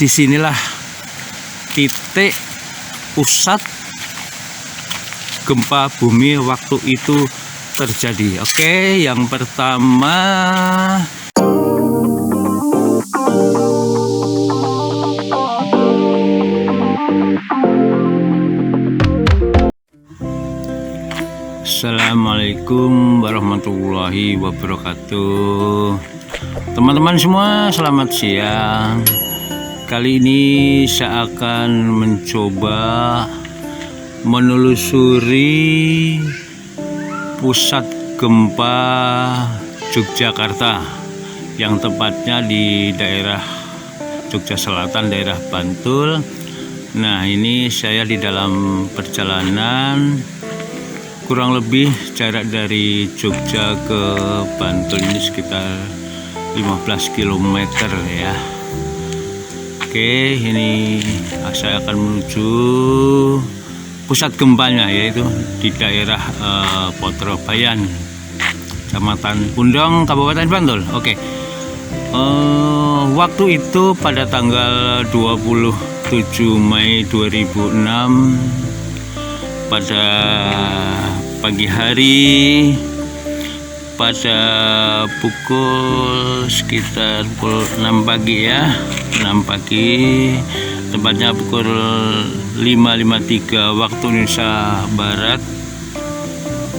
disinilah titik pusat gempa bumi waktu itu terjadi. Oke, yang pertama Assalamualaikum warahmatullahi wabarakatuh. Teman-teman semua, selamat siang. Kali ini saya akan mencoba menelusuri pusat gempa Yogyakarta, yang tepatnya di daerah Jogja Selatan, daerah Bantul. Nah, ini saya di dalam perjalanan, kurang lebih jarak dari Jogja ke Bantul ini sekitar 15 km ya. Oke, ini saya akan menuju pusat gempanya, yaitu di daerah Potrobayan, Kecamatan Pundong, Kabupaten Bantul. Oke, waktu itu pada tanggal 27 Mei 2006 pada pagi hari, pada pukul sekitar pukul 6 pagi ya, 6 pagi, tepatnya pukul 5.53 waktu Indonesia Barat.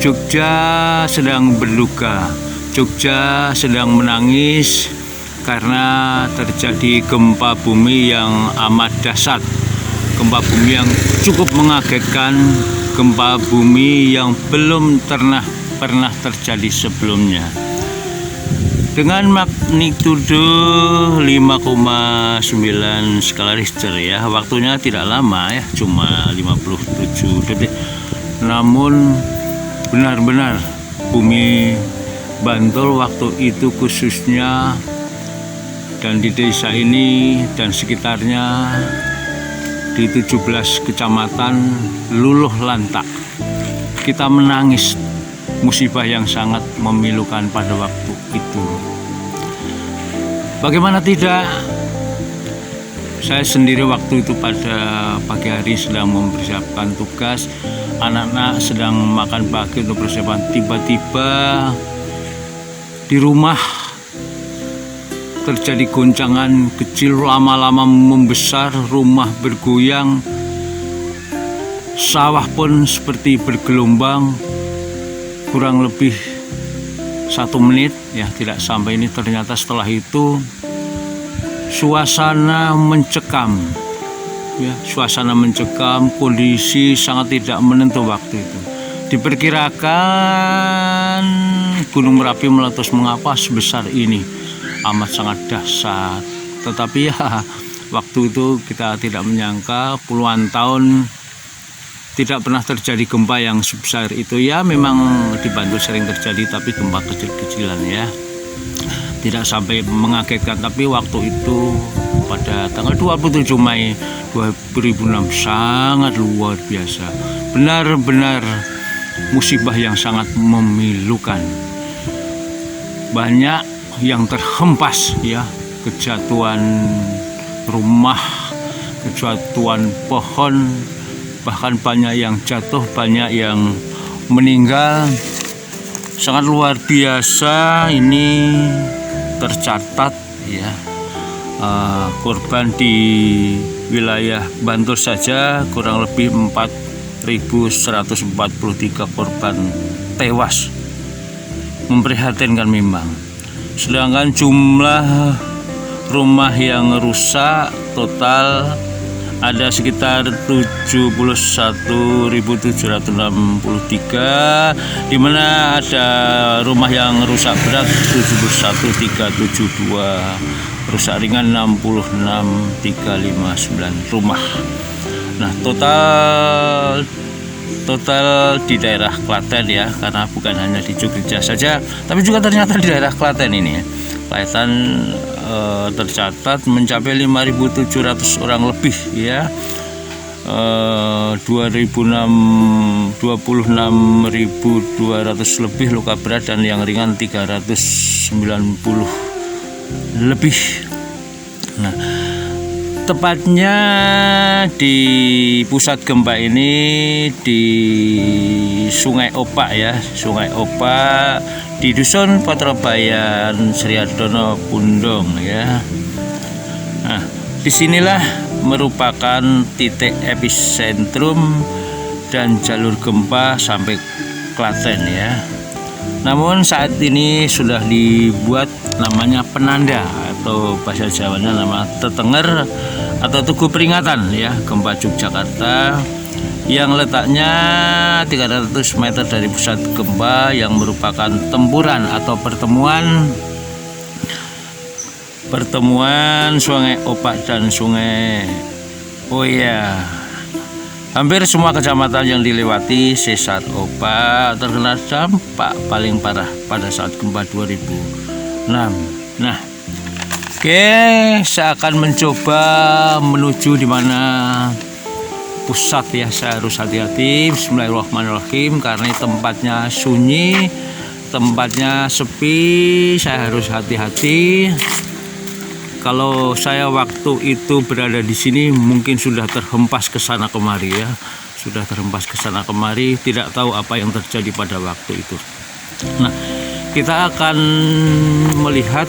Jogja sedang berduka, Jogja sedang menangis karena terjadi gempa bumi yang amat dahsyat, gempa bumi yang cukup mengagetkan, gempa bumi yang belum pernah terjadi sebelumnya, dengan magnitudo 5,9 skala Richter ya. Waktunya tidak lama ya, cuma 57 detik. Namun benar-benar bumi Bantul waktu itu khususnya, dan di desa ini dan sekitarnya, di 17 kecamatan luluh lantak. Kita menangis, musibah yang sangat memilukan pada waktu itu. Bagaimana tidak, saya sendiri waktu itu pada pagi hari sedang mempersiapkan tugas, anak-anak sedang makan pagi untuk persiapan. Tiba-tiba di rumah terjadi goncangan kecil, lama-lama membesar, rumah bergoyang, sawah pun seperti bergelombang. Kurang lebih 1 menit ya, tidak sampai ini. Ternyata setelah itu suasana mencekam ya, suasana mencekam, kondisi sangat tidak menentu waktu itu. Diperkirakan Gunung Merapi meletus. Mengapa sebesar ini? Amat sangat dahsyat. Tetapi ya, waktu itu kita tidak menyangka, puluhan tahun tidak pernah terjadi gempa yang sebesar itu ya. Memang di Bantul sering terjadi, tapi gempa kecil-kecilan ya, tidak sampai mengagetkan. Tapi waktu itu pada tanggal 27 Mei 2006 sangat luar biasa, benar-benar musibah yang sangat memilukan. Banyak yang terhempas ya, kejatuhan rumah, kejatuhan pohon, bahkan banyak yang jatuh, banyak yang meninggal. Sangat luar biasa ini tercatat ya. Korban di wilayah Bantul saja kurang lebih 4.143 korban tewas. Memprihatinkan memang. Sedangkan jumlah rumah yang rusak total ada sekitar 71.763, di mana ada rumah yang rusak berat 71.372, rusak ringan 66.359 rumah. Nah, total di daerah Klaten ya, karena bukan hanya di Jogja saja, tapi juga ternyata di daerah Klaten ini ya. Klaten tercatat mencapai 5.700 orang lebih ya, 26.200 lebih luka berat, dan yang ringan 390 lebih. Nah, Tepatnya di pusat gempa ini di Sungai Opak ya, Sungai Opak di Dusun Patrabayan Srihardono Pundong ya. Nah, disinilah merupakan titik epicentrum dan jalur gempa sampai Klaten ya. Namun saat ini sudah dibuat namanya penanda atau bahasa Jawanya nama tetenger atau tugu peringatan ya gempa Yogyakarta yang letaknya 300 meter dari pusat gempa, yang merupakan tempuran atau pertemuan Sungai Opak dan Sungai Hampir semua kecamatan yang dilewati Sesar Opak terkena dampak paling parah pada saat gempa 2006. Nah, oke, saya akan mencoba menuju di mana pusat ya. Saya harus hati-hati. Bismillahirrahmanirrahim, karena tempatnya sunyi, tempatnya sepi, saya harus hati-hati. Kalau saya waktu itu berada di sini mungkin sudah terhempas ke sana kemari ya. Sudah terhempas ke sana kemari, tidak tahu apa yang terjadi pada waktu itu. Nah, kita akan melihat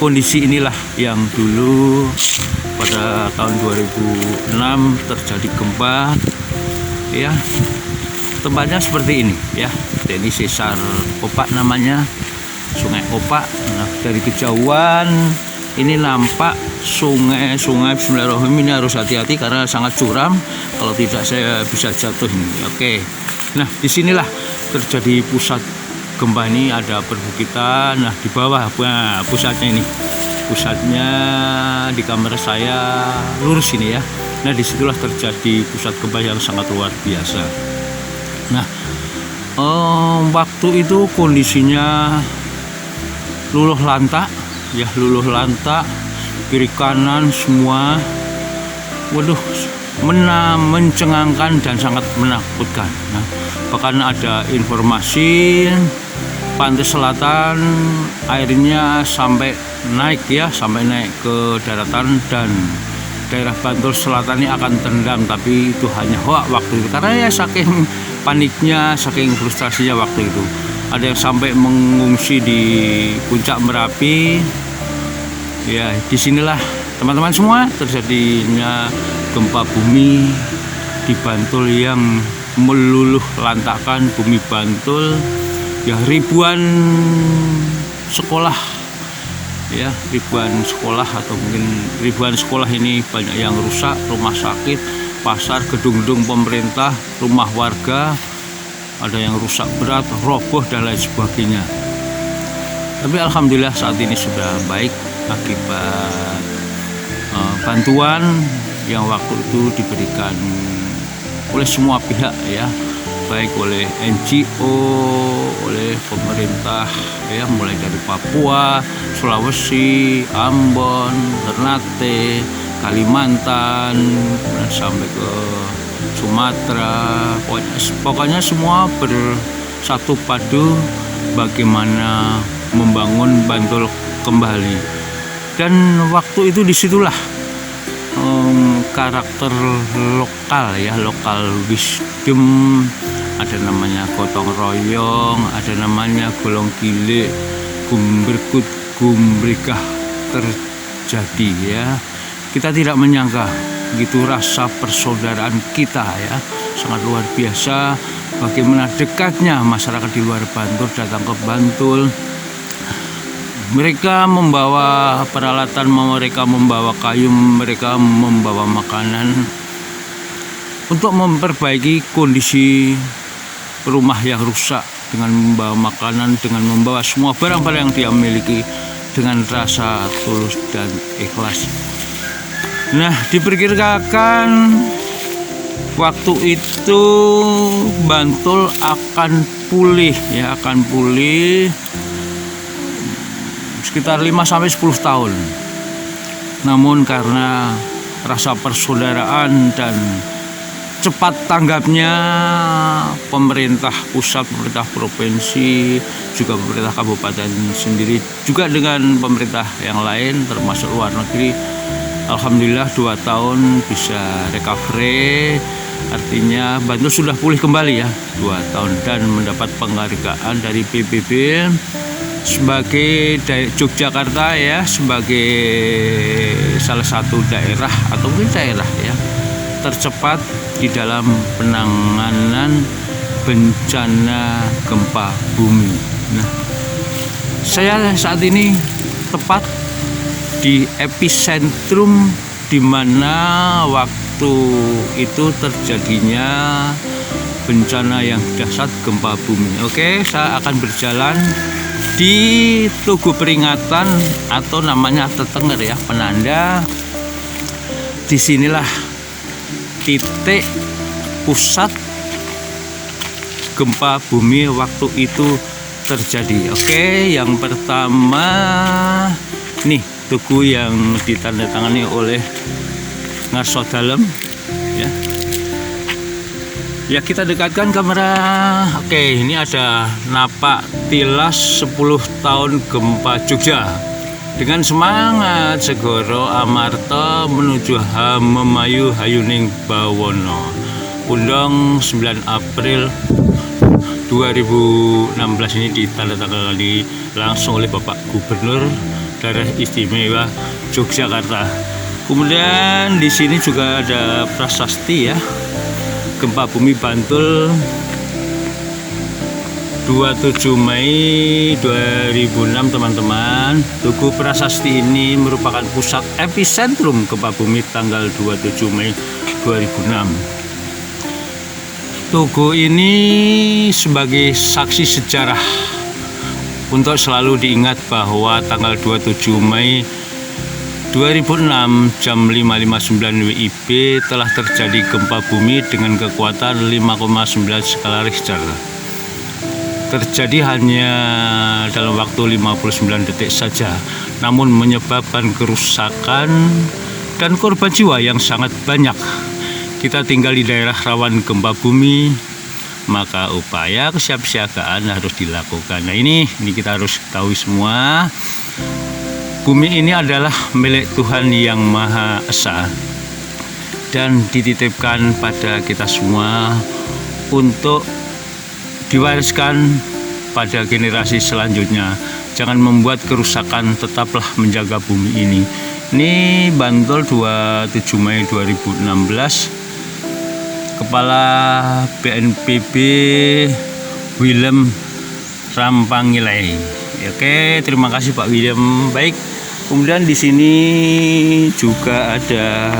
kondisi inilah yang dulu pada tahun 2006 terjadi gempa ya. Tempatnya seperti ini ya. Jadi Sesar Opak namanya, Sungai Opak. Nah, dari kejauhan ini nampak sungai. Bismillahirrahmanirrahim, ini harus hati-hati karena sangat curam, kalau tidak saya bisa jatuh ini. Oke. Nah, disinilah terjadi pusat gempa ini, ada perbukitan. Nah, di bawah pusatnya ini. Pusatnya di kamera saya lurus ini ya. Nah, disitulah terjadi pusat gempa yang sangat luar biasa. Nah, waktu itu kondisinya luluh lantak ya, kiri kanan semua, waduh, mencengangkan dan sangat menakutkan. Nah, bahkan ada informasi pantai selatan airnya sampai naik ke daratan, dan daerah Bantul Selatan ini akan tendam, tapi itu hanya hoak waktu itu karena ya saking paniknya, saking frustrasinya waktu itu. Ada yang sampai mengungsi di puncak Merapi. Ya, disinilah teman-teman semua terjadinya gempa bumi di Bantul yang meluluh lantakkan bumi Bantul. Ya, ribuan sekolah atau mungkin ribuan sekolah ini banyak yang rusak, rumah sakit, pasar, gedung-gedung pemerintah, rumah warga, ada yang rusak berat, roboh dan lain sebagainya. Tapi alhamdulillah saat ini sudah baik akibat bantuan yang waktu itu diberikan oleh semua pihak ya, baik oleh NGO, oleh pemerintah ya, mulai dari Papua, Sulawesi, Ambon, Ternate, Kalimantan, sampai ke Sumatera. Pokoknya semua bersatu padu bagaimana membangun Bantul kembali. Dan waktu itu disitulah karakter lokal wisdom, ada namanya gotong royong, ada namanya golong gilik, gumberkut, gumbrikah terjadi ya. Kita tidak menyangka begitu rasa persaudaraan kita ya, sangat luar biasa. Bagaimana dekatnya masyarakat di luar Bantul datang ke Bantul. Mereka membawa peralatan, mereka membawa kayu, mereka membawa makanan untuk memperbaiki kondisi rumah yang rusak, dengan membawa makanan, dengan membawa semua barang-barang yang dia miliki dengan rasa tulus dan ikhlas. Nah, diperkirakan waktu itu Bantul akan pulih sekitar 5-10 tahun. Namun karena rasa persaudaraan dan cepat tanggapnya pemerintah pusat, pemerintah provinsi, juga pemerintah kabupaten sendiri, juga dengan pemerintah yang lain termasuk luar negeri, Alhamdulillah 2 tahun bisa recovery, artinya Bantul sudah pulih kembali ya 2 tahun, dan mendapat penghargaan dari PBB sebagai Yogyakarta ya, sebagai salah satu daerah atau mungkin daerah ya tercepat di dalam penanganan bencana gempa bumi. Nah, saya saat ini tepat di epicentrum di mana waktu itu terjadinya bencana yang dahsyat gempa bumi. Oke, saya akan berjalan di tugu peringatan atau namanya tetenger ya, penanda. Disinilah titik pusat gempa bumi waktu itu terjadi. Oke, yang pertama nih tugu yang ditandatangani oleh Ngarso Dalem ya. Ya, kita dekatkan kamera. Oke, ini ada napak tilas 10 tahun gempa Jogja. Dengan semangat segoro amarta menuju Hamemayu Hayuning Bawono. Undang 9 April 2016 ini ditandatangani langsung oleh Bapak Gubernur Daerah Istimewa Yogyakarta. Kemudian di sini juga ada prasasti ya, gempa bumi Bantul 27 Mei 2006 teman-teman. Tugu prasasti ini merupakan pusat epicentrum gempa bumi tanggal 27 Mei 2006. Tugu ini sebagai saksi sejarah untuk selalu diingat bahwa tanggal 27 Mei 2006 jam 5.59 WIB telah terjadi gempa bumi dengan kekuatan 5,9 skala Richter. Terjadi hanya dalam waktu 59 detik saja, namun menyebabkan kerusakan dan korban jiwa yang sangat banyak. Kita tinggal di daerah rawan gempa bumi, maka upaya kesiapsiagaan harus dilakukan. Nah, ini kita harus tahu semua. Bumi ini adalah milik Tuhan Yang Maha Esa dan dititipkan pada kita semua untuk diwariskan pada generasi selanjutnya. Jangan membuat kerusakan, tetaplah menjaga bumi ini. Ini Bantul 27 Mei 2016. Kepala BNPB Willem Rampangilai. Oke, terima kasih Pak Willem. Baik. Kemudian di sini juga ada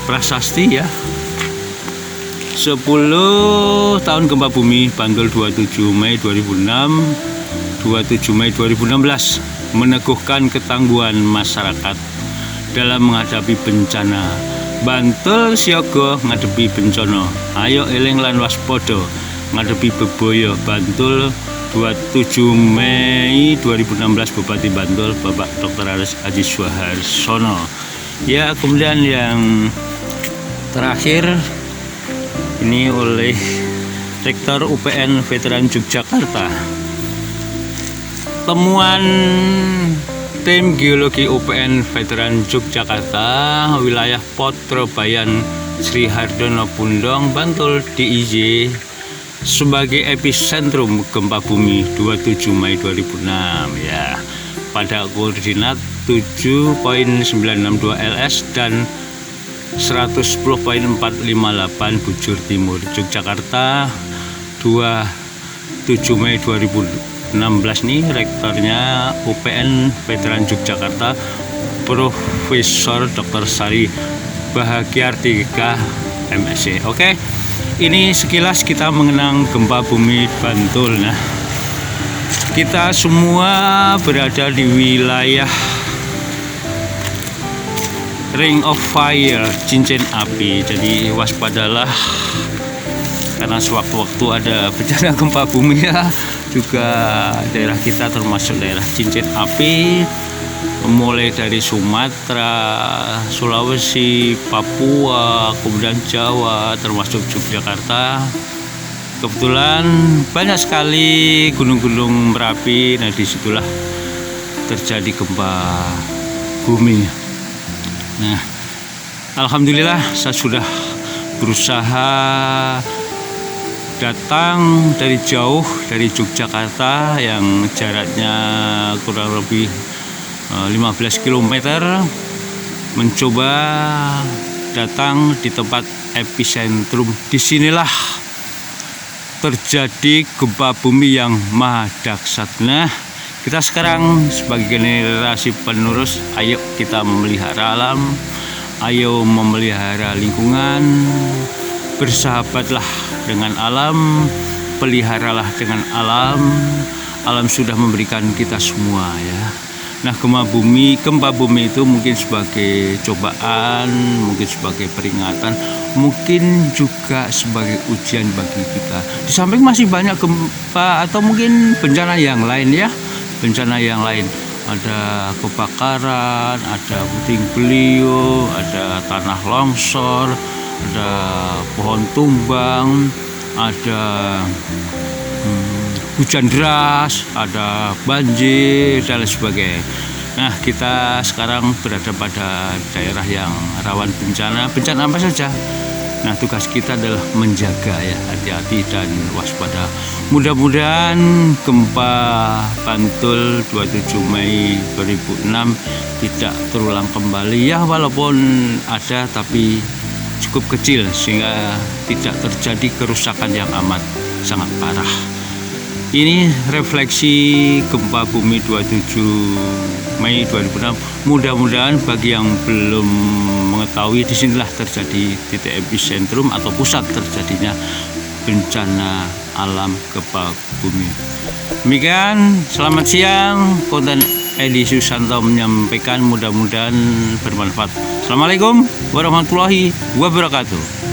prasasti ya. 10 tahun gempa bumi Bantul 27 Mei 2006, 27 Mei 2016 meneguhkan ketangguhan masyarakat dalam menghadapi bencana. Bantul siaga ngadepi bencana, ayo eling lan waspada ngadepi bebaya. Bantul 27 Mei 2016 Bupati Bantul Bapak Dr. Haji Suharsono. Ya, kemudian yang terakhir ini oleh Rektor UPN Veteran Yogyakarta. Temuan tim geologi UPN Veteran Yogyakarta wilayah Potrobayan Sri Hardono Pundong Bantul DIY sebagai epicentrum gempa bumi 27 Mei 2006 ya, pada koordinat 7.962 LS dan 110.458 Bujur Timur, Yogyakarta. 27 Mei 2016 nih rektornya UPN Veteran Yogyakarta Profesor Dr. Sari Bahagiartika MSc. Oke, ini sekilas kita mengenang gempa bumi Bantul. Nah, kita semua berada di wilayah Ring of Fire, cincin api. Jadi waspadalah karena sewaktu-waktu ada bencana gempa bumi ya. Juga daerah kita termasuk daerah cincin api, mulai dari Sumatera, Sulawesi, Papua, kemudian Jawa, termasuk Yogyakarta. Kebetulan banyak sekali gunung-gunung berapi. Nah, disitulah terjadi gempa bumi. Nah, alhamdulillah saya sudah berusaha datang dari jauh dari Yogyakarta yang jaraknya kurang lebih 15 km, mencoba datang di tempat epicentrum. Disinilah terjadi gempa bumi yang maha dahsyat. Nah, kita sekarang sebagai generasi penerus, ayo kita memelihara alam, ayo memelihara lingkungan, bersahabatlah dengan alam, peliharalah dengan alam. Alam sudah memberikan kita semua ya. Nah, gempa bumi itu mungkin sebagai cobaan, mungkin sebagai peringatan, mungkin juga sebagai ujian bagi kita. Di samping masih banyak gempa atau mungkin bencana yang lain ya. Bencana yang lain, ada kebakaran, ada puting beliung, ada tanah longsor, ada pohon tumbang, ada hujan deras, ada banjir dan lain sebagainya. Nah, kita sekarang berada pada daerah yang rawan bencana apa saja. Nah, tugas kita adalah menjaga ya, hati-hati dan waspada. Mudah-mudahan gempa Bantul 27 Mei 2006 tidak terulang kembali ya, walaupun ada tapi cukup kecil sehingga tidak terjadi kerusakan yang amat sangat parah. Ini refleksi gempa bumi 27 Mei 2006. Mudah-mudahan bagi yang belum mengetahui, disinilah terjadi titik epicentrum atau pusat terjadinya bencana alam gempa bumi. Demikian, selamat siang. Konten Edi Susanto menyampaikan, mudah-mudahan bermanfaat. Assalamualaikum warahmatullahi wabarakatuh.